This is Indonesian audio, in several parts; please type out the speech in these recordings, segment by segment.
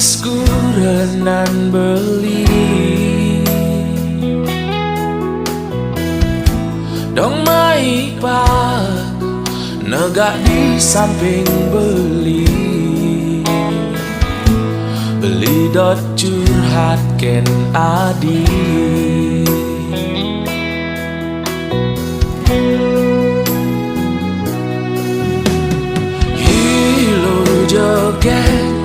Nangisku renan beli dong mai pak negak di samping beli dot curhat ken adi hilo joget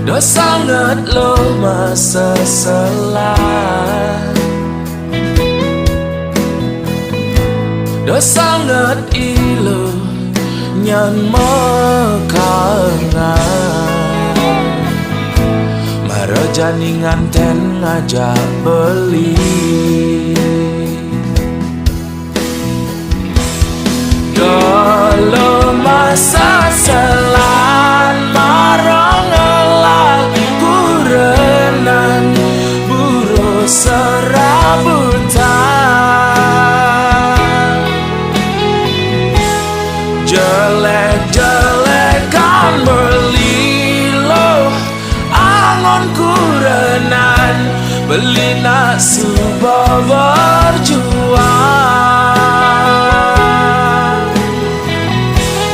do sangat lo masa selah do sangat ilo nyan mekangan marajani nganten ngajak beli dolo masa selan marong ngelah kurenan buru serabutan jelek-jelekan beli lo angon kurenan beli nak subah berjuang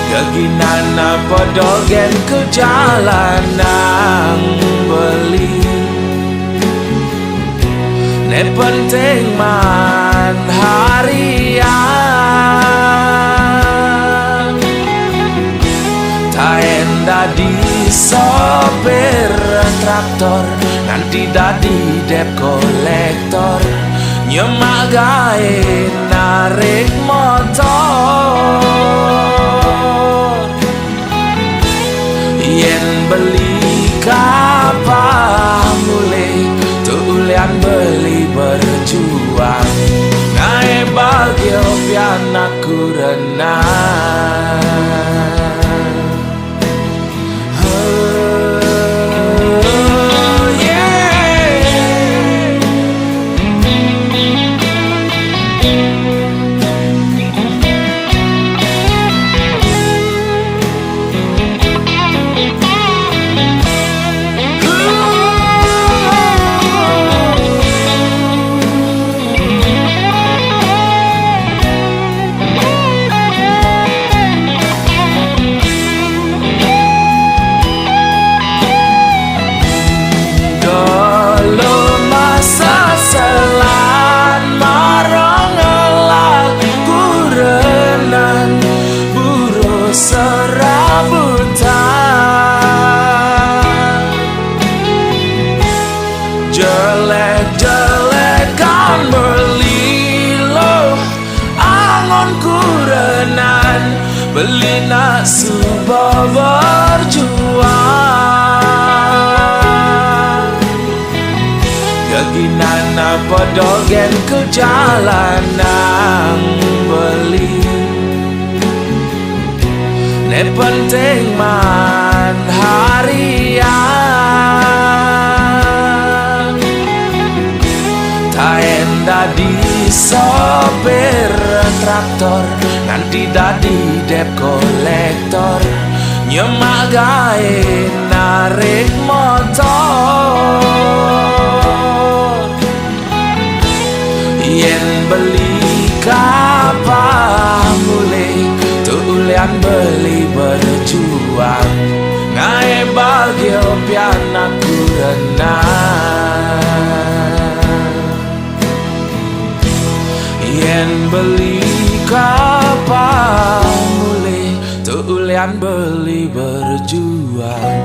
gaginan apa dogen ke jalanan beli ne penting man harian taen dadi sopir traktor nanti dadi dep kolektor nyemak gawe narik motor yen beli kapal mulai tulian beli berjuang naik bagio pianak kurenan jelek-jelekan beli lo angon kurenan beli nak subah berjuang gaginan apa dogen ke jalanan beli ne penting man harian taen dadi sopir traktor nanti dadi dep kolektor nyemak gawe narik motor yen beli kapal mulai tulian beli berjuang naik bagio pianak kurenan yen beli kapal mulai tulian beli berjuang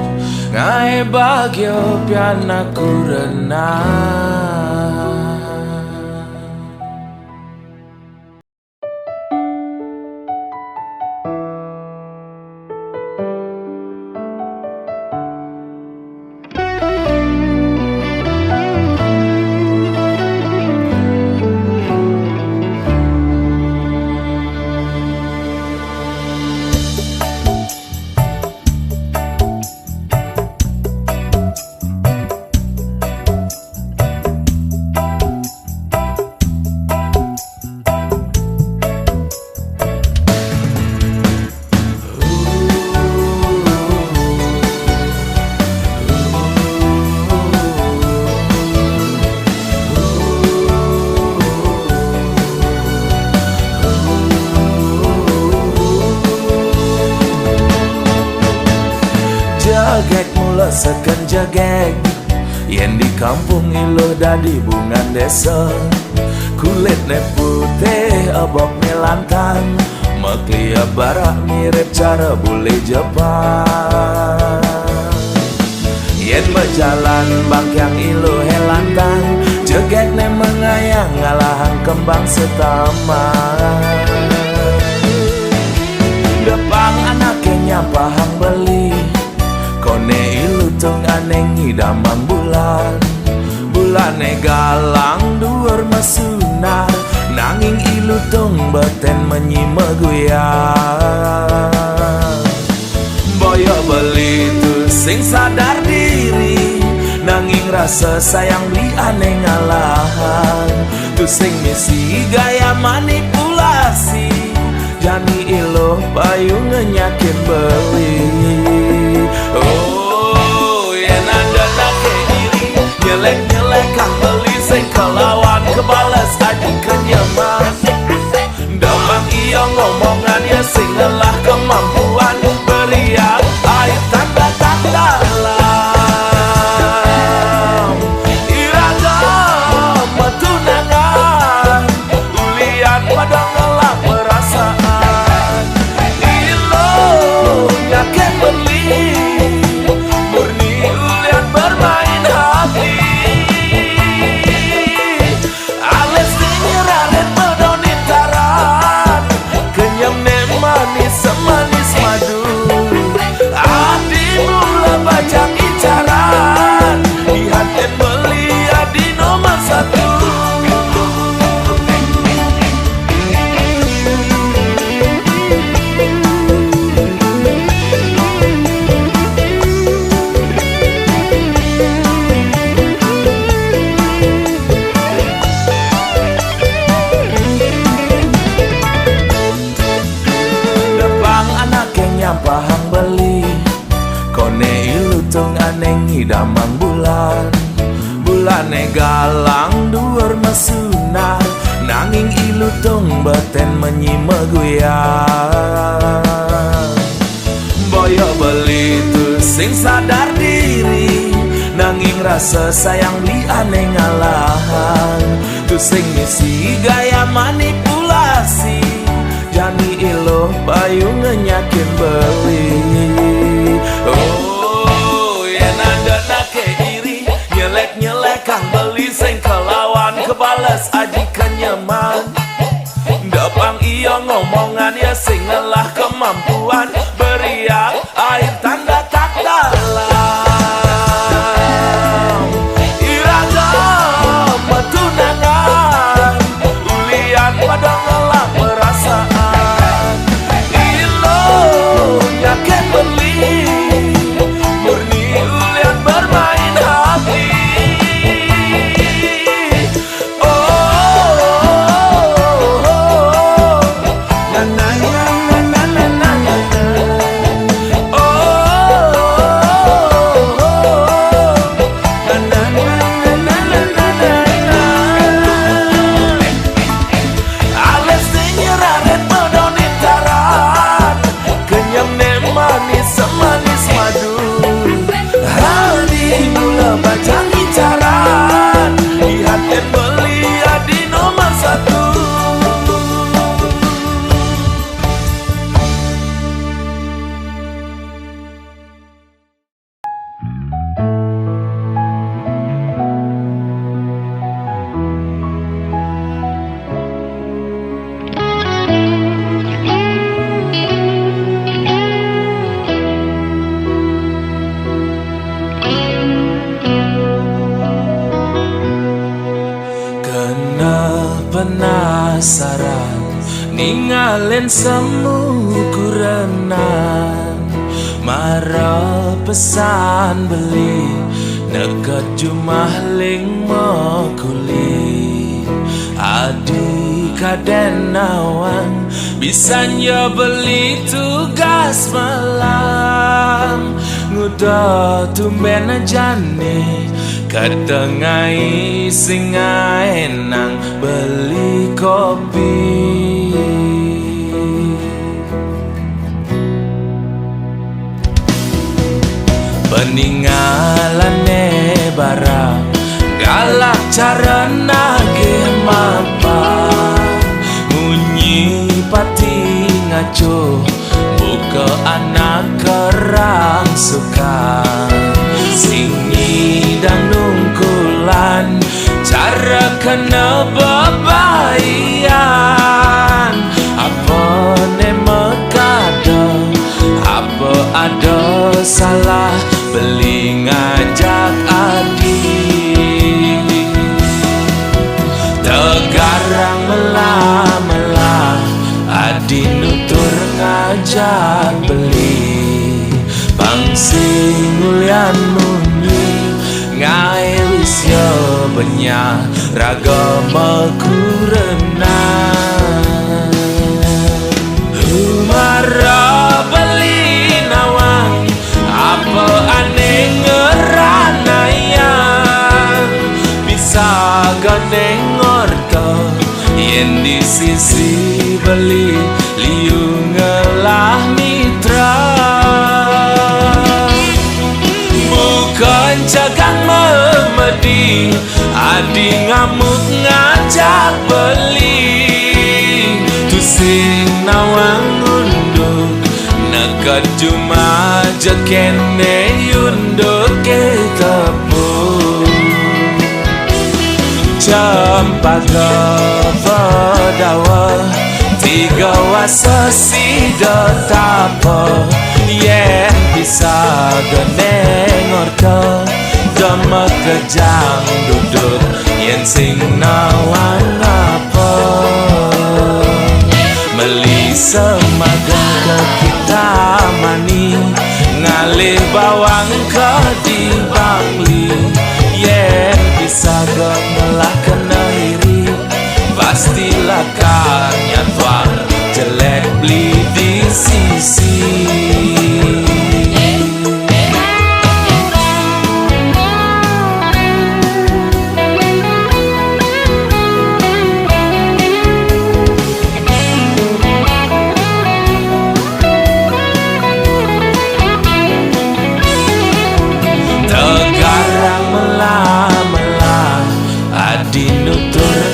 naik bagio pianak kurenan. seken jegeg yen di kampung iluh dadi bungan desa. Kulitnya putih aboknya lantang, maklia barak mirip cara bule Jepang. Yen berjalan bangkyang iluh lantang, jegegnya mengayang ngalahan kembang setaman. Depang anaknya pahang beli, kone ilu tung aneng idamang bulan. Bulane galang duur mesunar, nanging ilu tung beten menyima guyang. Boyo beli tu sing sadar diri, nanging rasa sayang li aneh ngalahan. Tu sing misi gaya manipulasi, jani iluh payu ngenyakin beli. Oh, yen ada nake iri, nyelek-nyelek kang beli sing kelawan kebales aji kenyaman. Damang iya ngomongan ya sing ngelah kemampuan, beriak air tanda-tanda lam. Iragam tunangan, ulian pada ngelah perasaan. Ilo nyaken beli, murni ulian bermain hati. Ales dinyeraret medonin taran, kenyam ne manis semanis madu. Adi mula baca incaran, dihaten beli adi nomor satu. Depang anaknya pahang beli, kone ilu tung aneng idamang bulan. Bulane galang duur mesunar, nanging ilu tung beten menyima guyang. Boyo beli tu sing sadar diri, nanging rasa sayang li aneh ngalahan. Tu sing misi gaya manipulasi, jani iluh payu ngenyakin beli. Oh, yen ada nake iri, nyelek-nyelek kang beli sing kelawan kebales aji kenyaman. Depang iya ngomongan ya sing ngelah kemampuan, beriak air tanda tak dalam. Iragam tunangan, ulian pada ngelah perasaan. Ilo nyaken beli, murni ulian bermain hati. Ales dinyeraret medonin taran, kenyam ne manis semanis madu. Hadi mula baca incaran, dihaten beli adi nomor satu. Kena penasaran, ningalin semu kurenan. Mara pesan beli, nekat jumahling makuli. Adi kadenawan, bisanya beli tugas malam. Nguda tumben jane, kadengai singai nang beli kopi. Peninggalane barang galak cara nage mapa munyi pati ngaco buka anak kerang suka singi dan nungkulan cara kena bebayan apa ne mekada apa ada salah beli ngajak adik tegarang melah-melah adi nutur ngajak beli pangsing ulian munyi ngae wis yo benya ragama kurenang humara beli nawang apa aneh ngeranayan bisa gandeng ngorto yen di sisi beli liu ngelah mitra bukan jagang memedi adi ngamuk ngajak beli tusing nawang unduk nekat cuma jekene yunduk ke tepung Cempaka pedawa tiga wasa sida tapa yen bisa geneng orto dama kejang duduk yen sing nawang apa meli semagang ke kita mani ngalih bawang ke di bangli yen bisa gemelah kena iri pastilah karnya tuang jelek beli di sisi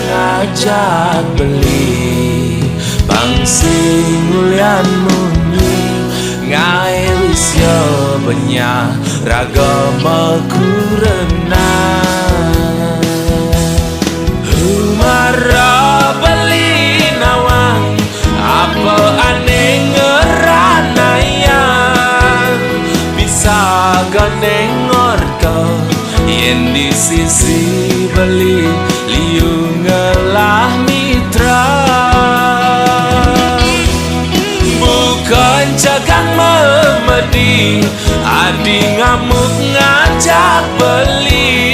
ngajak beli pangsing ulian munyi ngae wis yo benya ragama kurenang humara beli nawang apa aneh ngeranayan bisa gandeng ngorto yen di sisi beli liu ngelah mitra bukan jagang memedi adi ngamuk ngajak beli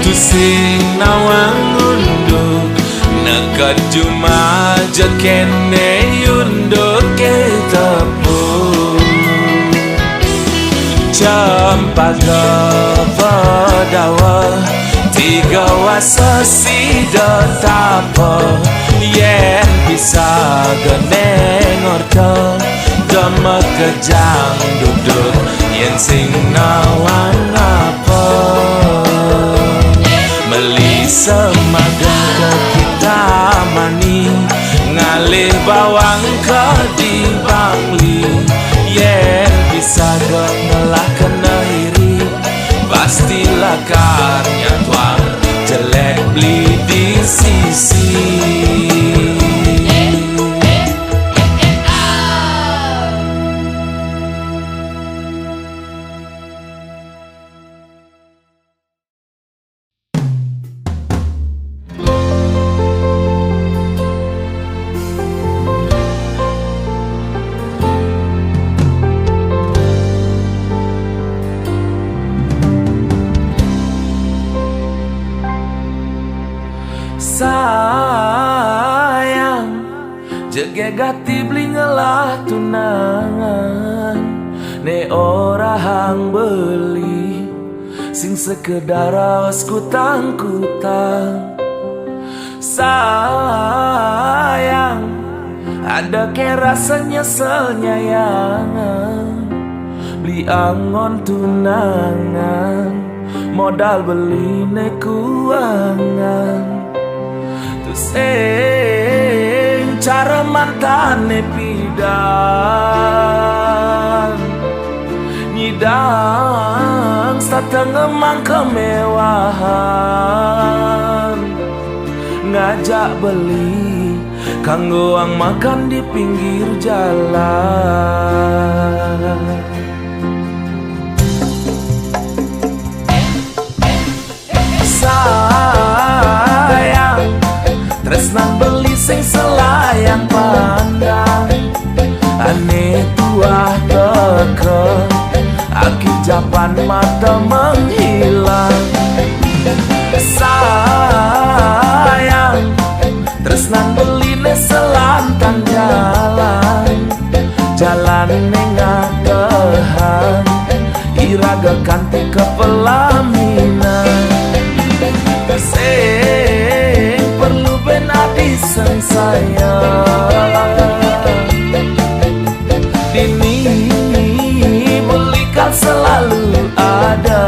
tusing nawang unduk nekat cuma jekene yunduk ke tepung Cempaka pedawa tiga wasa sida tapa yen bisa geneng orto dama kejang duduk yen sing nawang apa meli semagang ke kita mani ngalih bawang ke di bangli yen bisa gemelah kena iri pastilah karnya tuang jelek beli di sisi sayang jege gati beli ngelah tunangan ne ora hang beli sing sekedar awas kutang-kutang sayang ada ke rasa nyesel nyayangan beli angon tunangan, modal beli kuangan. Terus cara mantane pidan nyidang satengah kemewahan, ngajak beli kanggoang makan di pinggir jalan. Sayang tresnan beli sing selayang pandang, aneh tuah teke aki japan mata menghilang. Sayang tresnan beli selantang jalan, jalan nengatehan iraga kanti ke pelaminan. Sing perlu benadi sang sayang, dini belikan selalu ada.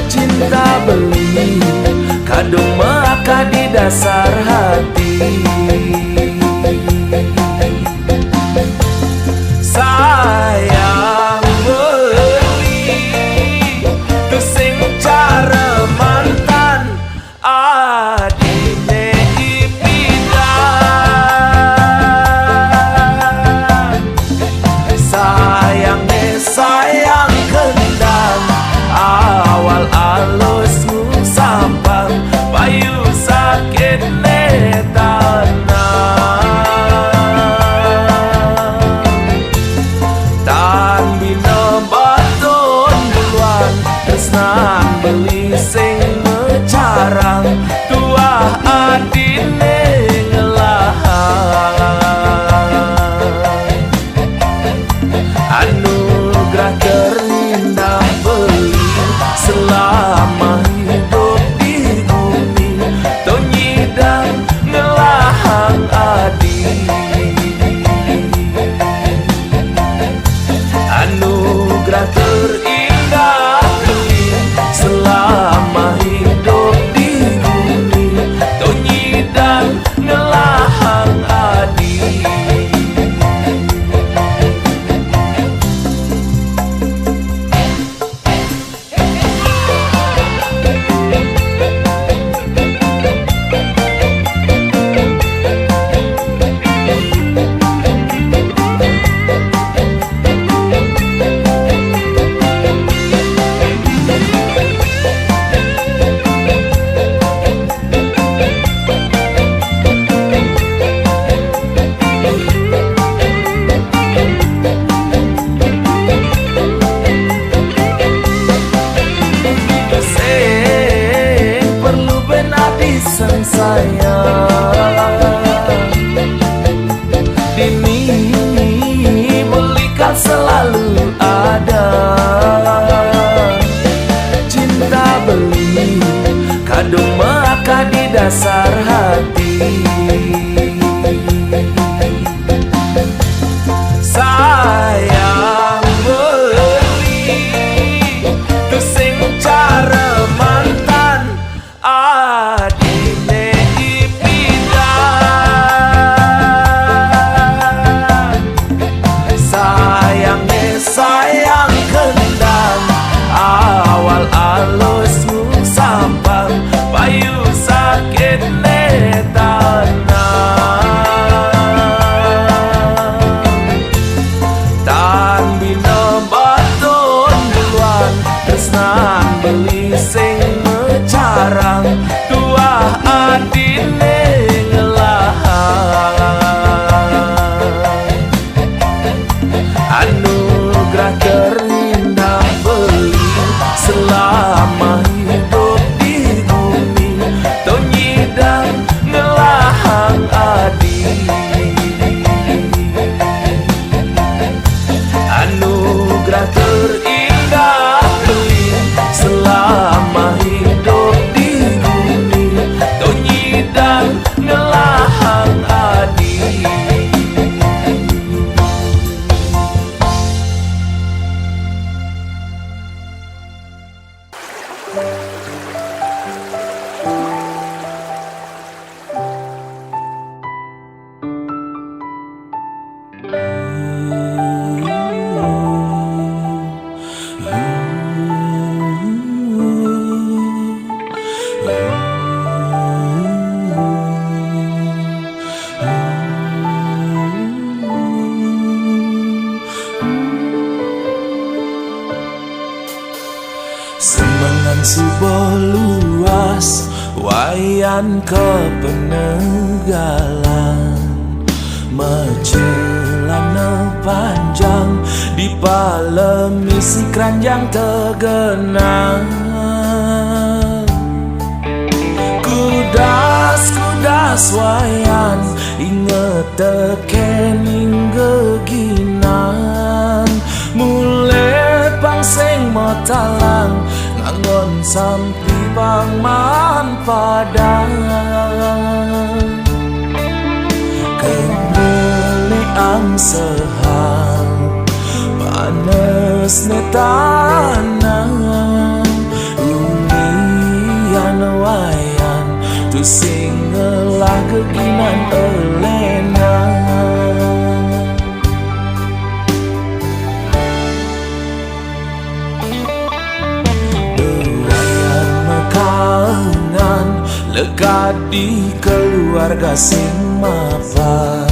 Cinta beli kadung maka di dasar hati. Sayang beli tu sing cara mantan adine ipidan. Sayang kendang awal alus sampang payu sakit tan bina baton duluan tresnan beli sing mecarang tuah adine ngelahan. Anugerah terindah beli selama hidup di bumi, tonyi dan ngelahang adi. Anugerah terindah beli selama hidup di bumi, tonyi dan ngelahang adi. Sang sayang, dini belikan selalu ada. Cinta beli kadung maka di dasar hati. Sayang beli tu sing cara mantan adine ipidan. Sayang kendang awal alus sampang payu sakit tanah. Wayan kepeninggalan Mecelana panjang di palemisi keranjang tergenang. Kudas wayan inget tekening geginan. Mulai pangseng motalang ngangon sampai pangman padang. Kemeleang sehang panas netanang. Ulian wayan tu singelah geginan elena. Wayan mekaengan lekat di keluarga sing mapan.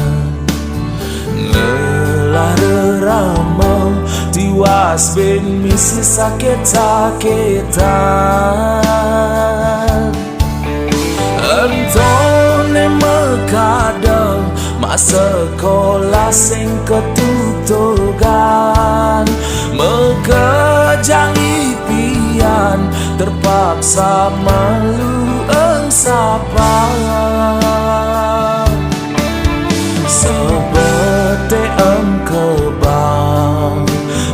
Lelah rerama tiwas ben misi sakit-sakitan. Entone mekadang masa sekolah sing ketutugan. Mekejang impian terpaksa malu engsapan. Sebete kebang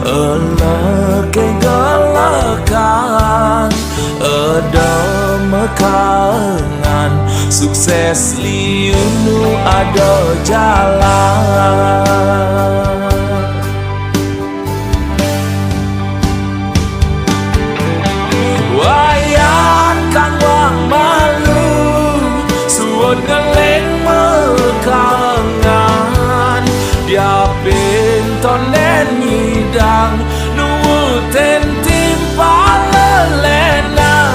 eleke galakan. Ada mekaengan sukses liunu ada jalan. Wayan kang wang malu suwon ngeleng mekaengan. Dia pintonen nyidang nuwuten timpal lelenan.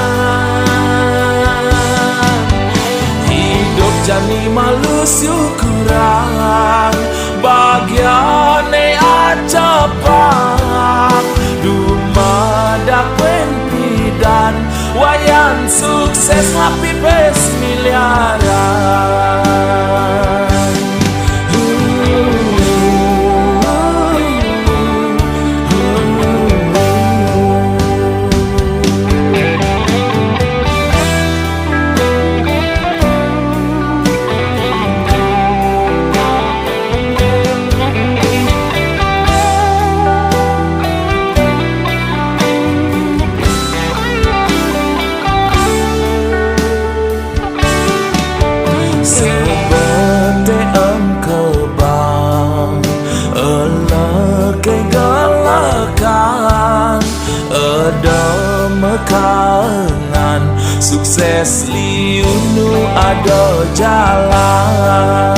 Hidup jani malu syukuran bagiane acapak. Dumadak penpidan wayan sukses ngapi pes miliaran. Ada mekaengan sukses liunu ada jalan.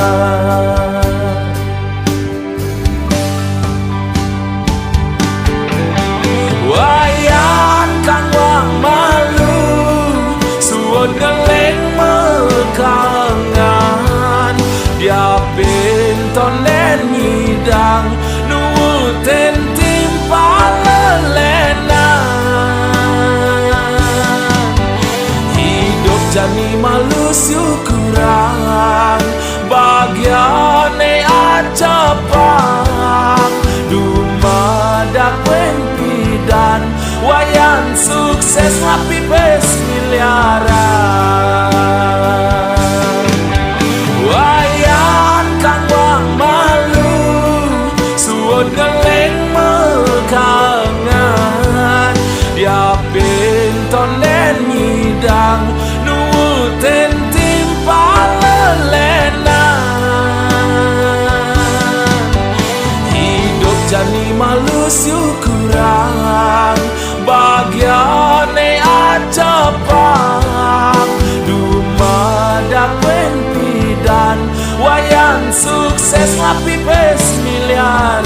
Wayan kang wang malu suwon ngeleng mekaengan. Dia pintonen nyidang nuwuten timpal lelenan. Hidup jani malu syukuran bagiane acapak. Dumadak penpidan wayan sukses ngapi pes miliaran. Wayan kang wang malu suwon ngeleng mekaengan. Dia pintonen nyidang nuwuten timpal lelenan. Hidup jani malu syukuran bagiane acapak. Dumadak penpidan wayan sukses ngapi pes miliaran.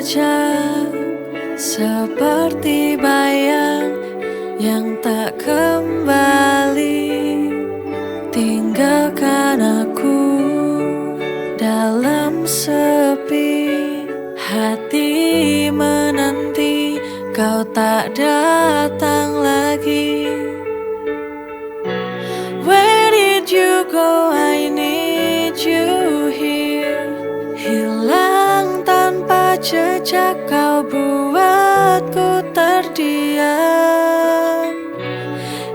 saja, seperti bayang yang tak kembali. Tinggalkan aku dalam sepi, hati menanti kau tak datang lagi. Where did you go? I need you here. Hilang tanpa jejak, kau buatku terdiam.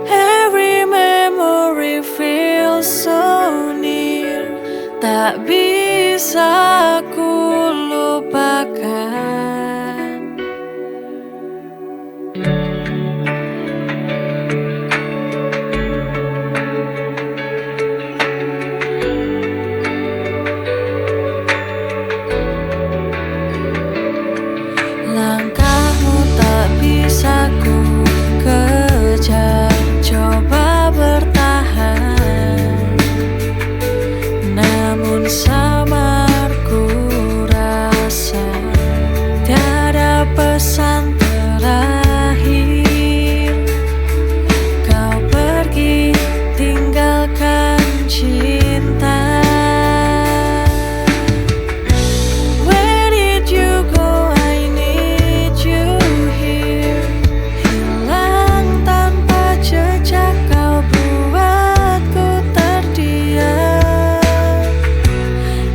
Every memory feels so near, tak bisa ku lupakan. Langkahmu tak bisa ku kejar, coba bertahan, namun samar ku rasa tiada pesan terakhir. Kau pergi tinggalkan cinta. Where did you go? I need you here. Hilang tanpa jejak, kau buatku terdiam.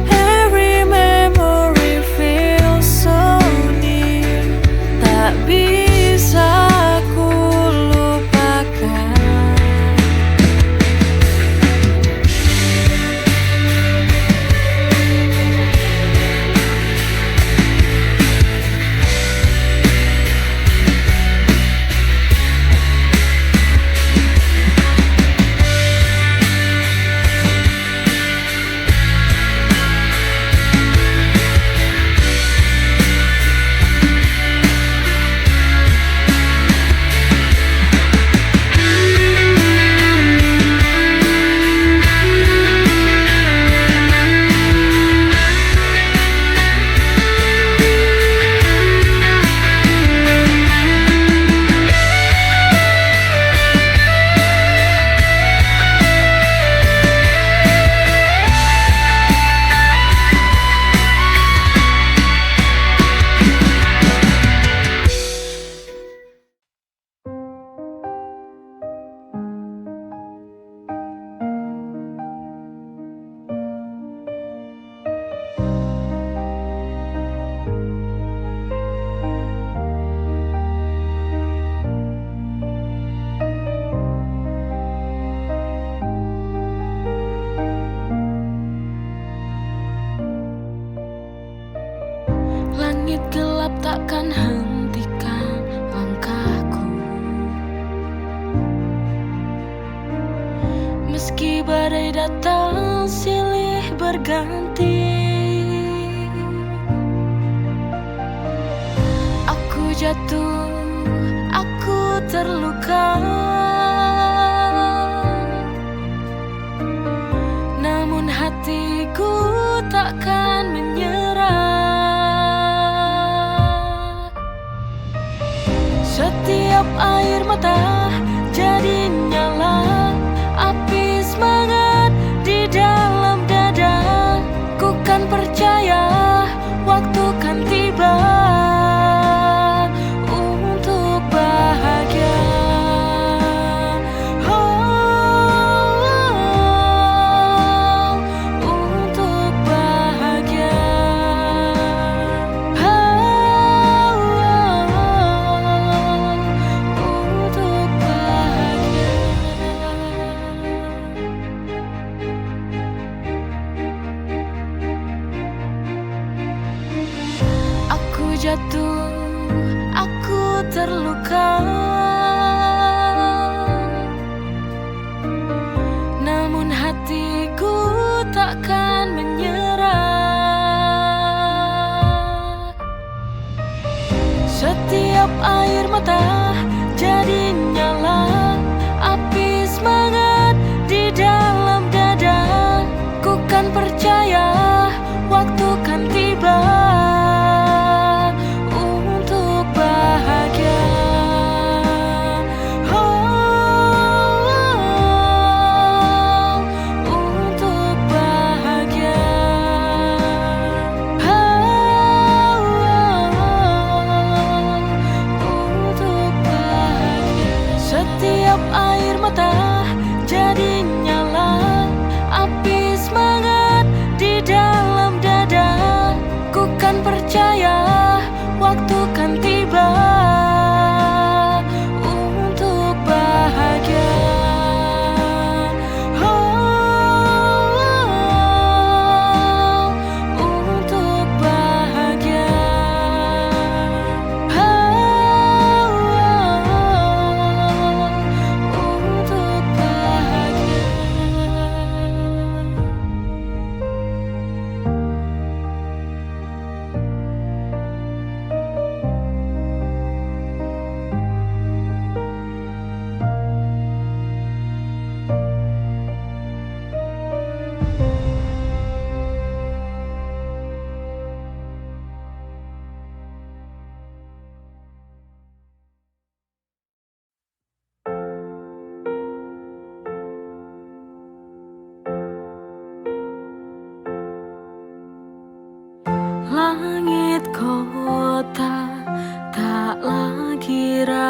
Every memory feels so near, tak bisa ku lupakan. Langit gelap takkan hentikan langkahku, meski badai datang silih berganti. Aku jatuh, aku terluka, namun hatiku takkan menyerah. Setiap air mata jadi nyala, api semangat di dalam dada. Ku kan percaya waktu kan tiba untuk bahagia. Untuk bahagia. Untuk bahagia. Aku jatuh, aku terluka, namun hatiku takkan menyerah. Setiap air mata jadi nyala, api semangat di dalam dada. Ku kan percaya waktu kan tiba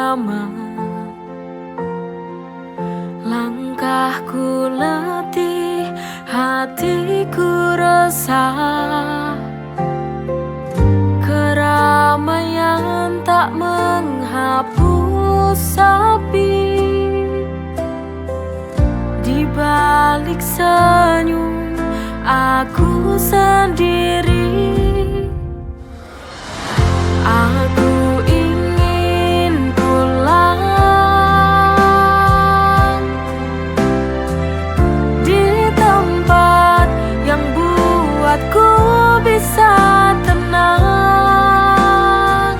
lama. Langkahku letih, hatiku resah. Keramaian tak menghapus sepi. Di balik senyum aku sendiri. Aku ingin pulang di tempat yang buatku bisa tenang,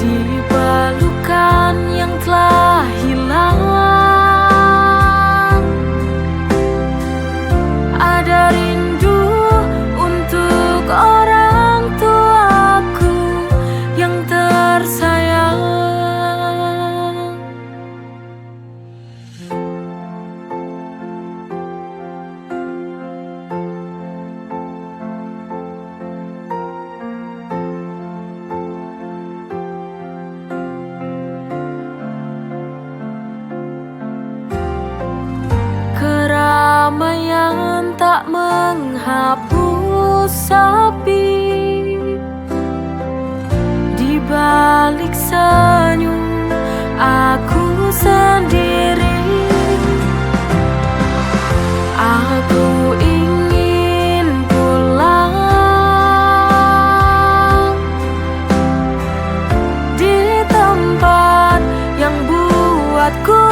di pelukan yang telah hilang. Ada rindu untuk orang tuaku yang tersayang. Keramaian tak menghapus sepi. Di balik senyum aku sendiri. Aku ingin pulang di tempat yang buatku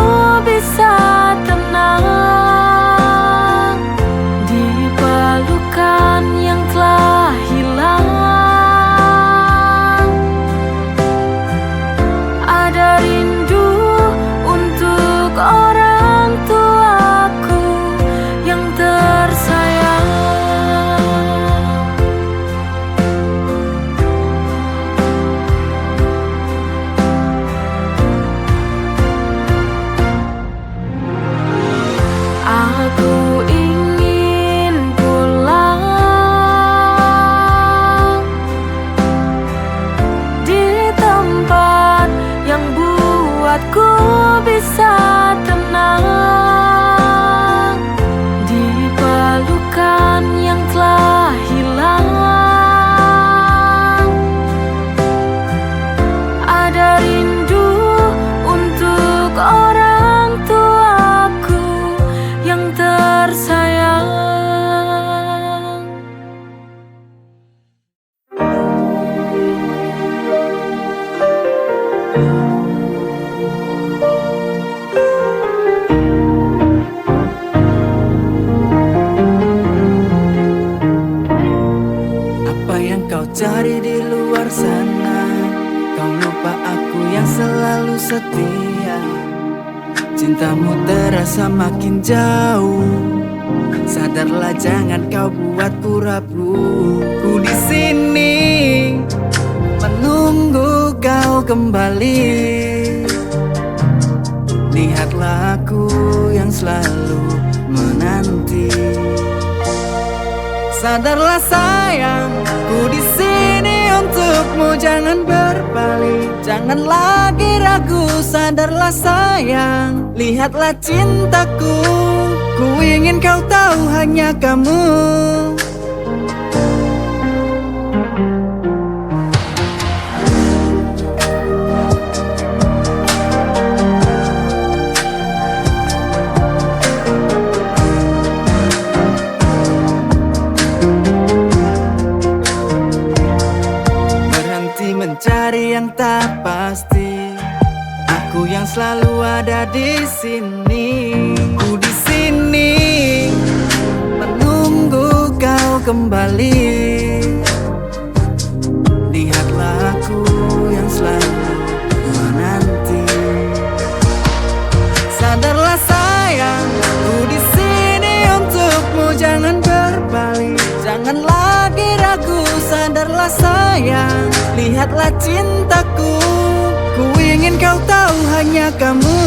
bisa tenang, di pelukan yang telah hilang. Ada rindu untuk orang tuaku yang tersayang. Aku ingin pulang di tempat yang buatku bisa tenang, di pelukan yang telah hilang. Ada rindu untuk orang tuaku yang tersayang. Apa yang kau cari di luar sana? Kau lupa aku yang selalu setia. Cintamu terasa makin jauh. Sadarlah, jangan kau buat pura-pura. Ku di sini menunggu kau kembali. Lihatlah aku yang selalu menanti. Sadarlah sayang, ku di sini untukmu, jangan berbalik, jangan lagi ragu. Sadarlah sayang, lihatlah cintaku, ku ingin kau tahu hanya kamu. Mencari yang tak pasti, aku yang selalu ada di sini. Ku di sini menunggu kau kembali. Lihatlah aku yang selalu menanti. Sadarlah sayang, ku di sini untukmu, jangan berbalik, jangan lagi ragu. Sadarlah sayang, lihatlah cintaku, ku ingin kau tahu hanya kamu.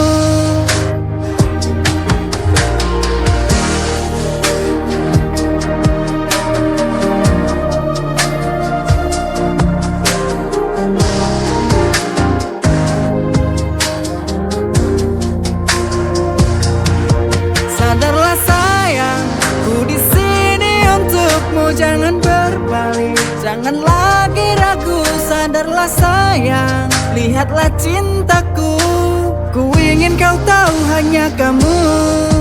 Jangan lagi ragu, sadarlah sayang, lihatlah cintaku. Ku ingin kau tahu hanya kamu.